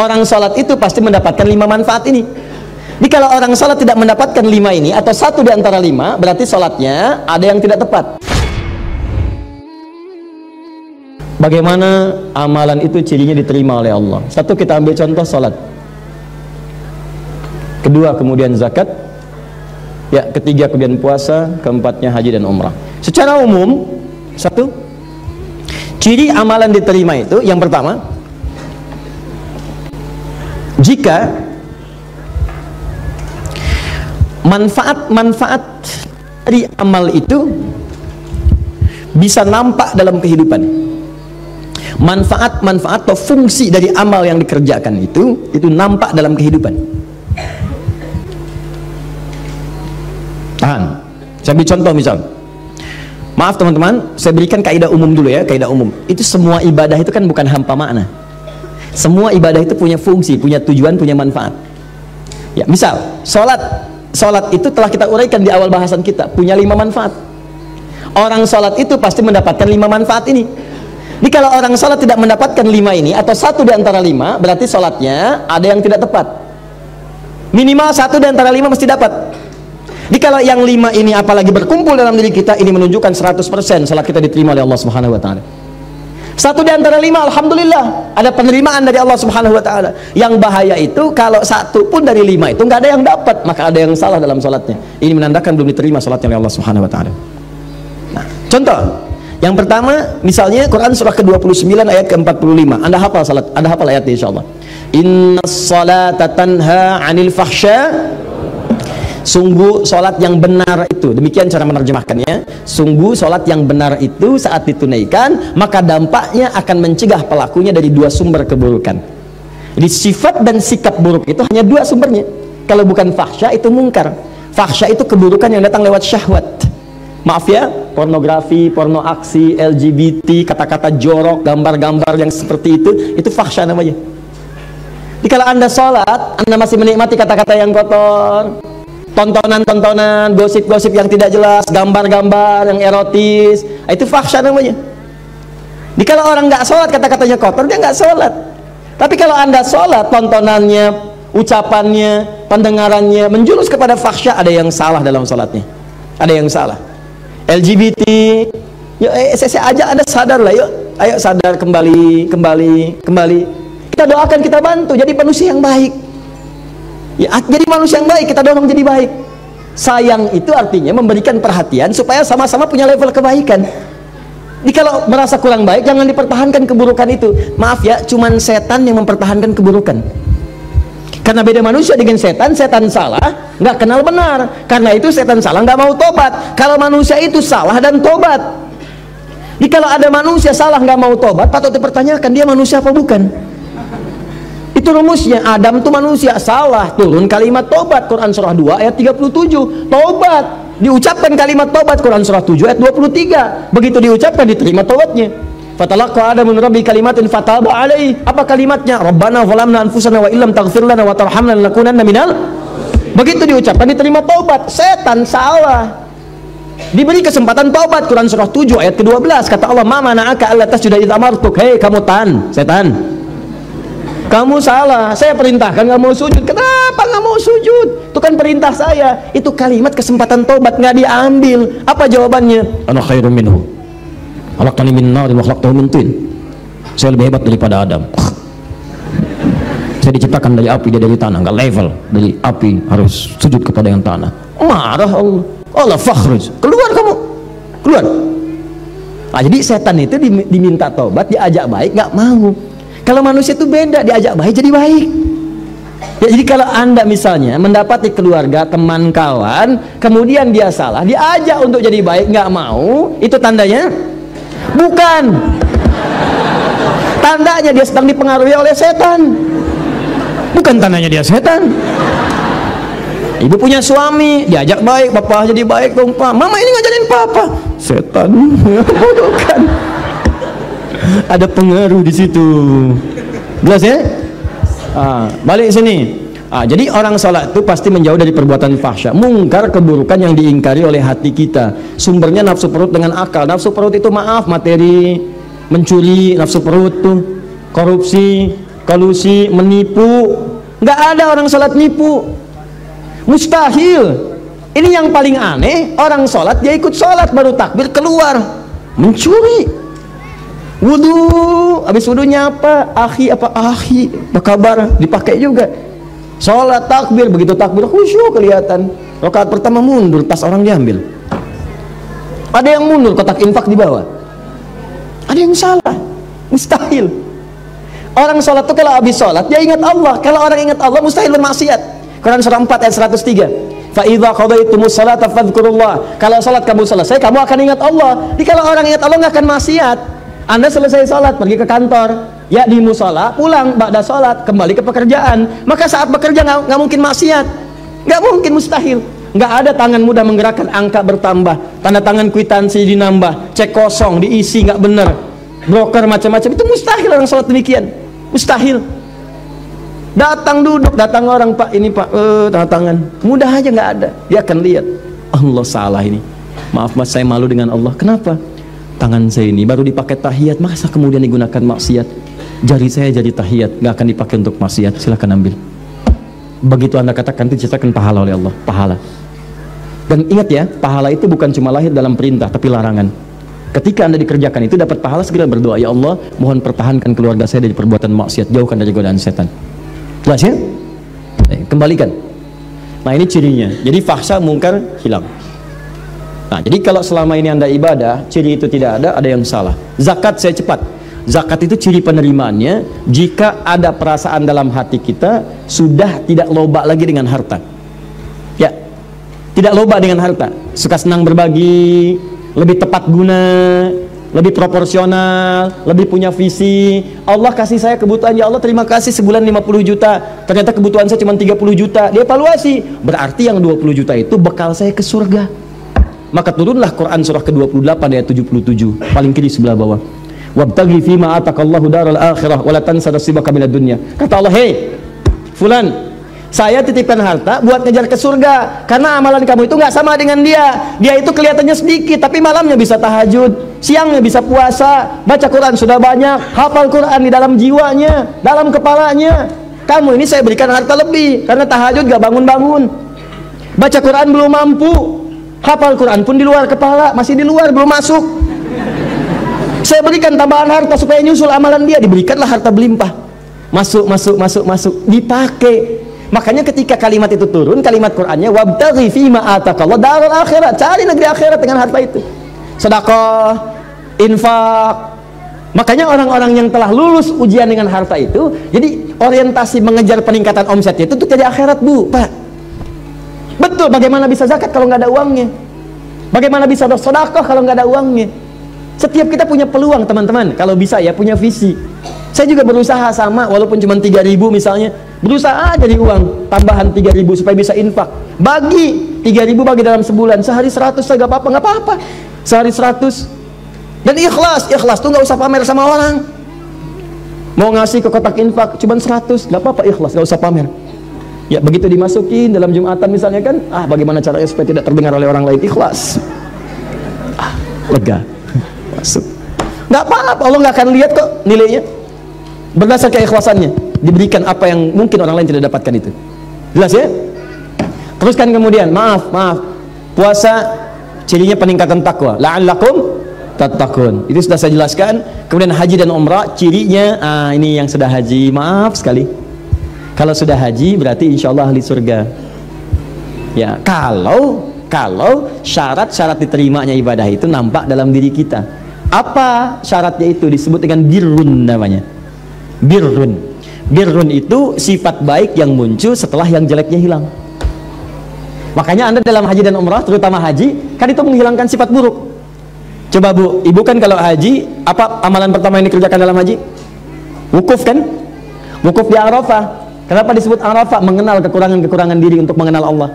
Orang sholat itu pasti mendapatkan 5 manfaat ini. Jadi kalau orang sholat tidak mendapatkan 5 ini, atau satu di antara 5, berarti sholatnya ada yang tidak tepat. Bagaimana amalan itu cirinya diterima oleh Allah? Satu, kita ambil contoh sholat. Kedua, kemudian zakat. Ya, ketiga kemudian puasa. Keempatnya haji dan umrah. Secara umum, satu, ciri amalan diterima itu, yang pertama, jika manfaat-manfaat dari amal itu bisa nampak dalam kehidupan. Manfaat-manfaat atau fungsi dari amal yang dikerjakan itu nampak dalam kehidupan. Tahan, saya beri contoh misal. Maaf teman-teman, saya berikan kaidah umum dulu ya, kaidah umum. Itu semua ibadah itu kan bukan hampa makna. Semua ibadah itu punya fungsi, punya tujuan, punya manfaat. Ya, misal Sholat itu telah kita uraikan di awal bahasan kita, punya 5 manfaat. Orang sholat itu pasti mendapatkan 5 manfaat ini. Jadi kalau orang sholat tidak mendapatkan 5 ini, atau satu di antara 5, berarti sholatnya ada yang tidak tepat. Minimal satu di antara 5 mesti dapat. Jadi kalau yang 5 ini apalagi berkumpul dalam diri kita, ini menunjukkan 100% sholat kita diterima oleh Allah Subhanahu wa Ta'ala. Satu di antara 5, alhamdulillah, ada penerimaan dari Allah Subhanahu wa Ta'ala. Yang bahaya itu kalau satu pun dari 5 itu nggak ada yang dapat, maka ada yang salah dalam sholatnya. Ini menandakan belum diterima sholatnya oleh Allah Subhanahu wa Ta'ala. Nah, contoh yang pertama, misalnya Quran surah ke-29 ayat ke-45. Anda hafal salat, Anda hafal ayatnya insyaallah. Innas salata tanha 'anil fahsya. Sungguh solat yang benar itu, demikian cara menerjemahkannya, sungguh solat yang benar itu saat ditunaikan maka dampaknya akan mencegah pelakunya dari 2 sumber keburukan. Jadi sifat dan sikap buruk itu hanya 2 sumbernya. Kalau bukan fahsya itu mungkar. Fahsya itu keburukan yang datang lewat syahwat. Maaf ya, pornografi, porno aksi, LGBT, kata-kata jorok, gambar-gambar yang seperti itu fahsya namanya. Jadi kalau Anda sholat, Anda masih menikmati kata-kata yang kotor, tontonan-tontonan, gosip-gosip yang tidak jelas, gambar-gambar yang erotis, itu fahsya namanya. Jadi kalau orang nggak sholat, kata-katanya kotor, dia nggak sholat. Tapi kalau Anda sholat, tontonannya, ucapannya, pendengarannya menjurus kepada fahsya, ada yang salah dalam sholatnya. Ada yang salah. LGBT, yuk saya ajak Anda sadar lah, yuk, ayo sadar, kembali. Kita doakan, kita bantu jadi manusia yang baik. Ya, jadi manusia yang baik, kita dorong jadi baik. Sayang itu artinya memberikan perhatian supaya sama-sama punya level kebaikan. Jadi kalau merasa kurang baik, jangan dipertahankan keburukan itu. Maaf ya, cuman setan yang mempertahankan keburukan. Karena beda manusia dengan setan, setan salah nggak kenal benar. Karena itu setan salah nggak mau tobat. Kalau manusia itu salah dan tobat. Jadi kalau ada manusia salah nggak mau tobat, patut dipertanyakan dia manusia apa bukan. Itu rumusnya. Adam itu manusia, salah, turun kalimat tobat, Quran surah 2 ayat 37. Tobat, diucapkan kalimat tobat, Quran surah 7 ayat 23. Begitu diucapkan, diterima tobatnya. Fatalaqa Adamu min rabbi kalimatin fataba alaihi. Apa kalimatnya? Rabbana zalamna anfusana wa illam taghfir lana wa tarhamna lanakunanna minal. Begitu diucapkan, diterima tobat. Setan salah, diberi kesempatan tobat, Quran surah 7 ayat ke-12. Kata Allah, ma mana'aka alla tasjuda idza amartuk. Hei kamu setan, kamu salah, saya perintahkan nggak mau sujud. Kenapa nggak mau sujud? Itu kan perintah saya. Itu kalimat kesempatan tobat nggak diambil. Apa jawabannya? Ana khairum minhu, khalaqtani min narin wa khalaqtahu min tin. Saya lebih hebat daripada Adam. Saya diciptakan dari api, dia dari tanah. Nggak level dari api, harus sujud kepada yang tanah. Marah Allah. Allah fakhruj, keluar kamu, keluar. Nah, jadi setan itu diminta tobat, diajak baik, nggak mau. Kalau manusia itu beda, diajak baik jadi baik. Ya, jadi kalau Anda misalnya mendapati keluarga, teman, kawan, kemudian dia salah, diajak untuk jadi baik, nggak mau, itu tandanya bukan. Tandanya dia sedang dipengaruhi oleh setan. Bukan tandanya dia setan. Ibu punya suami, diajak baik, papa jadi baik dong pak. Mama ini ngajarin papa, setan. Bukan. Ada pengaruh di situ. Jelas ya? Balik sini. Jadi orang salat itu pasti menjauh dari perbuatan fahsya, mungkar, keburukan yang diingkari oleh hati kita. Sumbernya nafsu perut dengan akal. Nafsu perut itu maaf, materi, mencuri, nafsu perut tuh, korupsi, kolusi, menipu. Nggak ada orang sholat nipu, mustahil. Ini yang paling aneh, orang sholat dia ikut sholat baru takbir keluar mencuri. Wudu, habis wudunya apa? Akhi, apa kabar? Dipakai juga. Sholat takbir, begitu takbir khusyuk kelihatan. Rakaat pertama mundur, tas orang diambil. Ada yang mundur, kotak infak di bawah. Ada yang salah, mustahil. Orang sholat itu kalau habis sholat dia ingat Allah. Kalau orang ingat Allah mustahil bermaksiat. Quran surah 4 ayat 103. Fa idza qadaytumus salata fadhkurullah. Kalau sholat kamu selesai, kamu akan ingat Allah. Jadi kalau orang ingat Allah nggak akan maksiat. Anda selesai sholat, pergi ke kantor, ya di musola, pulang ba'da sholat, kembali ke pekerjaan. Maka saat bekerja nggak mungkin maksiat, nggak mungkin, mustahil. Nggak ada tangan mudah menggerakkan, angka bertambah, tanda tangan kwitansi dinambah, cek kosong diisi nggak bener, broker macam-macam, itu mustahil orang sholat demikian, mustahil. Datang duduk, datang orang, Pak ini Pak, tanda tangan, mudah aja, nggak ada. Dia akan lihat, Allah salah ini, maaf Mas saya malu dengan Allah. Kenapa? Tangan saya ini baru dipakai tahiyat, masa kemudian digunakan maksiat? Jari saya jadi tahiyat, nggak akan dipakai untuk maksiat, silahkan ambil. Begitu Anda katakan, itu diceritakan pahala oleh Allah, pahala. Dan ingat ya, pahala itu bukan cuma lahir dalam perintah, tapi larangan. Ketika Anda dikerjakan itu dapat pahala, segera berdoa, ya Allah mohon pertahankan keluarga saya dari perbuatan maksiat, jauhkan dari godaan setan. Jelas ya? Kembalikan. Nah ini cirinya, jadi fahsya mungkar hilang. Nah jadi kalau selama ini Anda ibadah, ciri itu tidak ada yang salah. Zakat, saya cepat, zakat itu ciri penerimaannya jika ada perasaan dalam hati kita sudah tidak loba lagi dengan harta. Ya, tidak loba dengan harta, suka senang berbagi, lebih tepat guna, lebih proporsional, lebih punya visi. Allah kasih saya kebutuhan, ya Allah terima kasih, sebulan 50 juta, ternyata kebutuhan saya cuma 30 juta. Dia evaluasi, berarti yang 20 juta itu bekal saya ke surga. Maka turunlah Quran surah ke-28 ayat 77, paling kiri sebelah bawah. Wabtaghi fima atakallahu daral akhirah wa la tansa nasibaka minad dunya. Kata Allah, hei fulan, saya titipkan harta buat ngejar ke surga, karena amalan kamu itu nggak sama dengan dia. Dia itu kelihatannya sedikit, tapi malamnya bisa tahajud, siangnya bisa puasa, baca Quran sudah banyak, hafal Quran di dalam jiwanya, dalam kepalanya. Kamu ini saya berikan harta lebih, karena tahajud gak bangun-bangun, baca Quran belum mampu, hafal Quran pun di luar kepala, masih di luar, belum masuk. Saya berikan tambahan harta supaya nyusul amalan dia, diberikanlah harta berlimpah, masuk, dipakai. Makanya ketika kalimat itu turun, kalimat Qur'annya wabtaghi fima atakallahu daral akhirat, cari negeri akhirat dengan harta itu, sedekah, infak. Makanya orang-orang yang telah lulus ujian dengan harta itu, jadi orientasi mengejar peningkatan omsetnya itu untuk jadi akhirat, Bu, Pak. Betul, bagaimana bisa zakat kalau nggak ada uangnya? Bagaimana bisa sedekah kalau nggak ada uangnya? Setiap kita punya peluang, teman-teman, kalau bisa ya punya visi. Saya juga berusaha sama, walaupun cuma 3.000 misalnya, berusaha jadi uang tambahan 3.000 supaya bisa infak. Bagi 3.000, bagi dalam sebulan, sehari 100 saya nggak apa-apa, sehari 100. Dan ikhlas tuh nggak usah pamer sama orang. Mau ngasih ke kotak infak cuma 100, nggak apa-apa, ikhlas, nggak usah pamer. Ya begitu dimasukin dalam Jumatan misalnya kan, bagaimana caranya supaya tidak terdengar oleh orang lain, ikhlas, lega, masuk. Nggak apa-apa, Allah nggak akan lihat kok nilainya. Berdasar keikhlasannya diberikan apa yang mungkin orang lain tidak dapatkan itu. Jelas ya? Teruskan kemudian, maaf, puasa cirinya peningkatan takwa, la'allakum tattaqun. Itu sudah saya jelaskan. Kemudian haji dan umrah cirinya, ini yang sudah haji, maaf sekali. Kalau sudah haji berarti insya Allah ahli surga. Ya, kalau syarat-syarat diterimanya ibadah itu nampak dalam diri kita. Apa syaratnya itu? Disebut dengan birrun namanya. Birrun itu sifat baik yang muncul setelah yang jeleknya hilang. Makanya Anda dalam haji dan umrah, terutama haji, kan itu menghilangkan sifat buruk. Coba Bu, Ibu kan kalau haji, apa amalan pertama yang dikerjakan dalam haji? Wukuf kan? Wukuf di Arafah. Kenapa disebut Arafah? Mengenal kekurangan-kekurangan diri untuk mengenal Allah.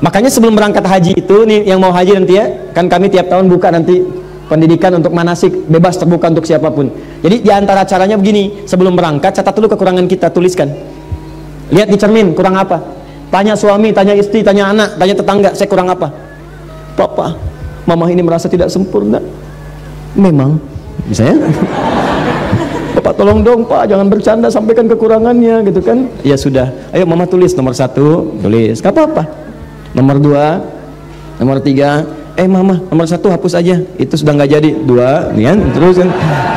Makanya sebelum berangkat haji itu, nih yang mau haji nanti ya, kan kami tiap tahun buka nanti pendidikan untuk manasik, bebas terbuka untuk siapapun. Jadi diantara caranya begini, sebelum berangkat catat dulu kekurangan kita, tuliskan. Lihat di cermin, kurang apa? Tanya suami, tanya istri, tanya anak, tanya tetangga, saya kurang apa? Papa, mama ini merasa tidak sempurna. Memang, misalnya. Bapak tolong dong Pak, jangan bercanda, sampaikan kekurangannya gitu kan. Ya sudah, ayo mama tulis nomor 1, tulis, gak apa-apa. Nomor 2, nomor 3, mama nomor 1 hapus aja, itu sudah nggak jadi. 2, nih kan, terus kan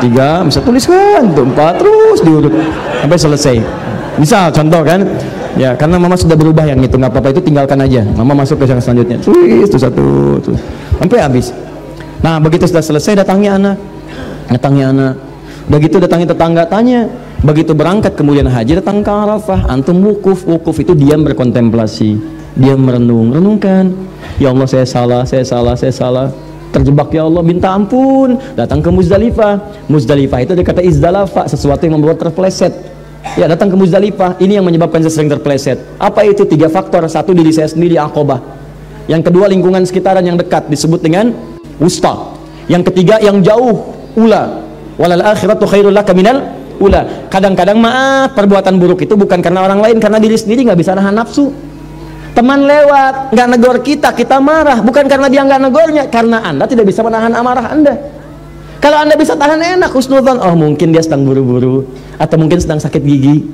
3, bisa tuliskan, 4, terus diurut sampai selesai. Misal contoh kan, ya karena mama sudah berubah yang itu, nggak apa-apa, itu tinggalkan aja. Mama masuk ke yang selanjutnya, tulis itu 1, tulis sampai habis. Nah begitu sudah selesai, datangi anak. Udah gitu datangi tetangga, tanya. Begitu berangkat kemudian haji, datang ke Arafah, antum wukuf itu diam berkontemplasi, diam renungkan. Ya Allah, saya salah, terjebak ya Allah, minta ampun. Datang ke Muzdalifah itu dia kata izdalafa, sesuatu yang membuat terpeleset. Ya, datang ke Muzdalifah, ini yang menyebabkan saya sering terpeleset. Apa itu? 3 faktor. 1, diri saya sendiri, Aqabah. Yang kedua, lingkungan sekitaran yang dekat, disebut dengan wusta. Yang ketiga, yang jauh, ula. Walal akhiratu khairul laka minal ula. Kadang-kadang maaf, perbuatan buruk itu bukan karena orang lain, karena diri sendiri nggak bisa nahan nafsu. Teman lewat nggak negor kita marah, bukan karena dia nggak negornya, karena Anda tidak bisa menahan amarah Anda. Kalau Anda bisa tahan, enak, husnudzon, oh mungkin dia sedang buru-buru atau mungkin sedang sakit gigi.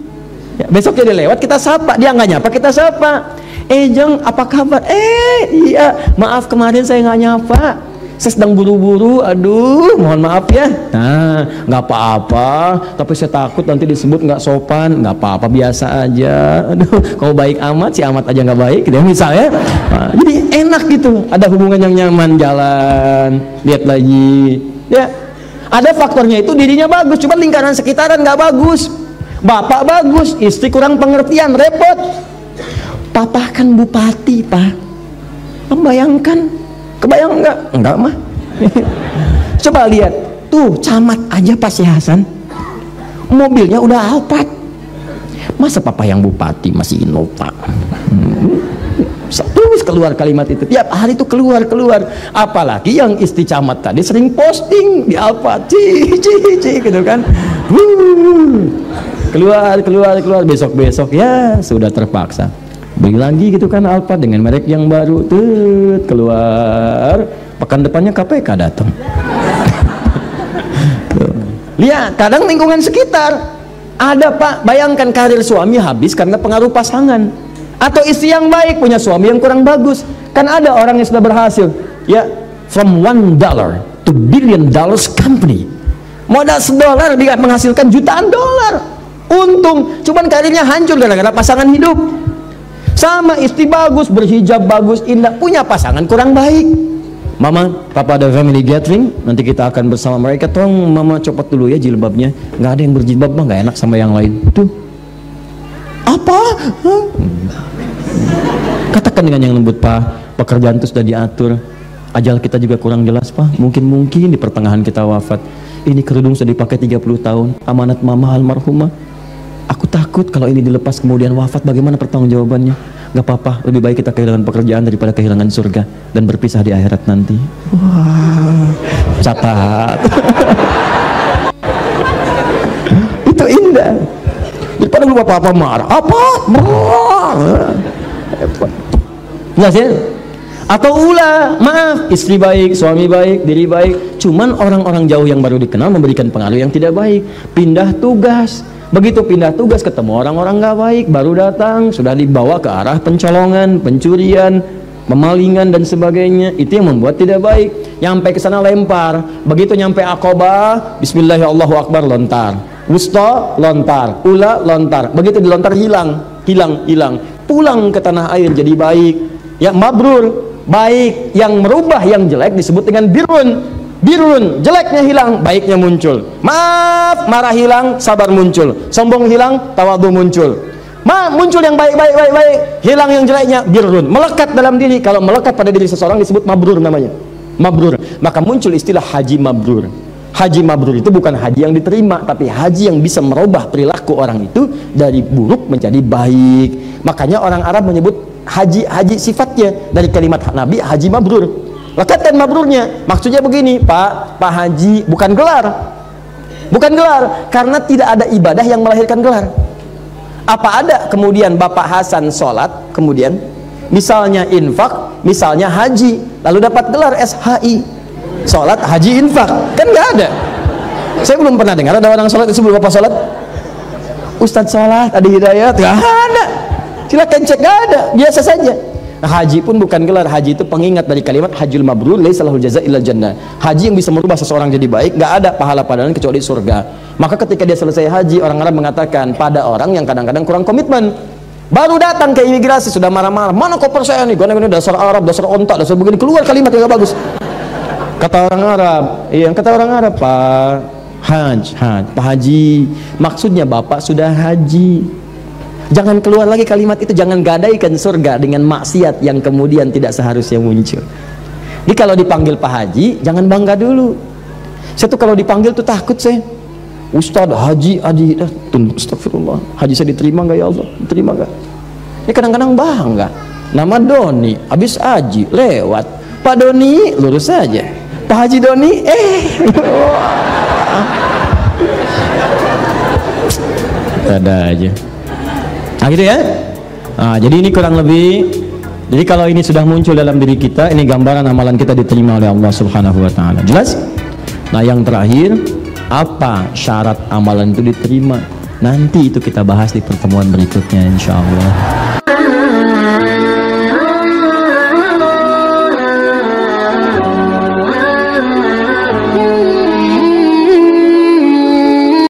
Ya, besok dia lewat, kita sapa, dia nggak nyapa, kita sapa. Jeng, apa kabar? Iya, maaf kemarin saya nggak nyapa, saya sedang buru-buru, aduh mohon maaf ya. Nah nggak apa-apa, tapi saya takut nanti disebut nggak sopan. Nggak apa-apa, biasa aja. Aduh kau baik amat, si amat aja nggak baik gitu misalnya. Nah, jadi enak gitu, ada hubungan yang nyaman. Jalan, lihat lagi ya. Ada faktornya itu dirinya bagus, cuma lingkaran sekitaran nggak bagus. Bapak bagus, istri kurang pengertian, repot. Papa kan bupati Pak, membayangkan, kebayang enggak mah. Coba lihat tuh, camat aja Pak Si Hasan mobilnya udah Alphard, masa papa yang bupati masih Innova? Terus keluar kalimat itu tiap hari tuh, keluar. Apalagi yang istri camat tadi sering posting di Alphard, gitu kan. Keluar, besok ya sudah terpaksa beli lagi gitu kan Alphard dengan merek yang baru. Keluar, pekan depannya KPK datang. Lihat, kadang lingkungan sekitar ada Pak, bayangkan karir suami habis karena pengaruh pasangan, atau istri yang baik punya suami yang kurang bagus. Kan ada orang yang sudah berhasil ya, from $1 to $1 billion company, modal $1 dia menghasilkan jutaan dolar untung, cuman karirnya hancur gara-gara pasangan hidup. Sama istri bagus, berhijab bagus, indah, punya pasangan kurang baik. Mama, papa ada family gathering, nanti kita akan bersama mereka, tolong mama copot dulu ya jilbabnya, nggak ada yang berjilbab mah nggak enak sama yang lain. Tuh apa? Katakan dengan yang lembut, Pak, pekerjaan itu sudah diatur, ajal kita juga kurang jelas Pak, mungkin di pertengahan kita wafat. Ini kerudung sudah dipakai 30 tahun, amanat mama almarhumah. Aku takut kalau ini dilepas kemudian wafat, bagaimana pertanggungjawabannya? Gak apa-apa, lebih baik kita kehilangan pekerjaan daripada kehilangan surga dan berpisah di akhirat nanti. Wah, catat. Itu indah. Daripada lu apa-apa marah, apa? Jelas ya? Atau ulah, maaf, istri baik, suami baik, diri baik, cuman orang-orang jauh yang baru dikenal memberikan pengaruh yang tidak baik. Pindah tugas, begitu pindah tugas ketemu orang-orang nggak baik, baru datang sudah dibawa ke arah pencolongan, pencurian, pemalingan dan sebagainya. Itu yang membuat tidak baik. Nyampe ke sana lempar, begitu nyampe Aqabah, Bismillahirrahmanirrahim, lontar. Wusta, lontar. Ula, lontar. Begitu dilontar, hilang. Pulang ke tanah air jadi baik. Ya, mabrur, baik. Yang merubah yang jelek disebut dengan birun, jeleknya hilang, baiknya muncul. Maaf, marah hilang, sabar muncul. Sombong hilang, tawadhu muncul. Muncul yang baik, hilang yang jeleknya, birun. Melekat dalam diri. Kalau melekat pada diri seseorang disebut mabrur namanya. Mabrur. Maka muncul istilah haji mabrur. Haji mabrur itu bukan haji yang diterima, tapi haji yang bisa merubah perilaku orang itu dari buruk menjadi baik. Makanya orang Arab menyebut haji sifatnya dari kalimat Nabi, haji mabrur. Lekatkan mabrurnya, maksudnya begini, Pak Haji, bukan gelar, karena tidak ada ibadah yang melahirkan gelar. Apa ada kemudian Bapak Hasan sholat, kemudian misalnya infak, misalnya haji, lalu dapat gelar SHI, sholat haji infak, kan nggak ada. Saya belum pernah dengar ada orang sholat sebelum bapak sholat, Ustadz sholat ada hidayat, nggak ada. Silakan cek, nggak ada, biasa saja. Nah, haji pun bukan gelar, haji itu pengingat dari kalimat hajjul mabrur laisa lahul jazaa illal jannah. Haji yang bisa merubah seseorang jadi baik, nggak ada pahala padanya kecuali surga. Maka ketika dia selesai haji, orang Arab mengatakan pada orang yang kadang-kadang kurang komitmen, baru datang ke imigrasi sudah marah-marah, mana koper saya nih, gue dasar Arab, dasar ontak, dasar begini, keluar kalimat yang gak bagus. Kata orang Arab, iya, kata orang Arab, Pak Haji, maksudnya Bapak sudah haji. Jangan keluar lagi kalimat itu, jangan gadaikan surga dengan maksiat yang kemudian tidak seharusnya muncul. Jadi kalau dipanggil Pak Haji, jangan bangga dulu. Saya tuh kalau dipanggil tuh takut saya. Ustadz Haji Adi, astagfirullah, haji saya diterima nggak ya Allah? Diterima nggak? Ini kadang-kadang bangga. Nama Doni, habis haji lewat. Pak Doni lurus saja. Pak Haji Doni, ada aja. Nah gitu ya. Nah, jadi ini kurang lebih. Jadi kalau ini sudah muncul dalam diri kita, ini gambaran amalan kita diterima oleh Allah Subhanahu wa taala. Jelas? Nah, yang terakhir, apa syarat amalan itu diterima? Nanti itu kita bahas di pertemuan berikutnya insyaallah.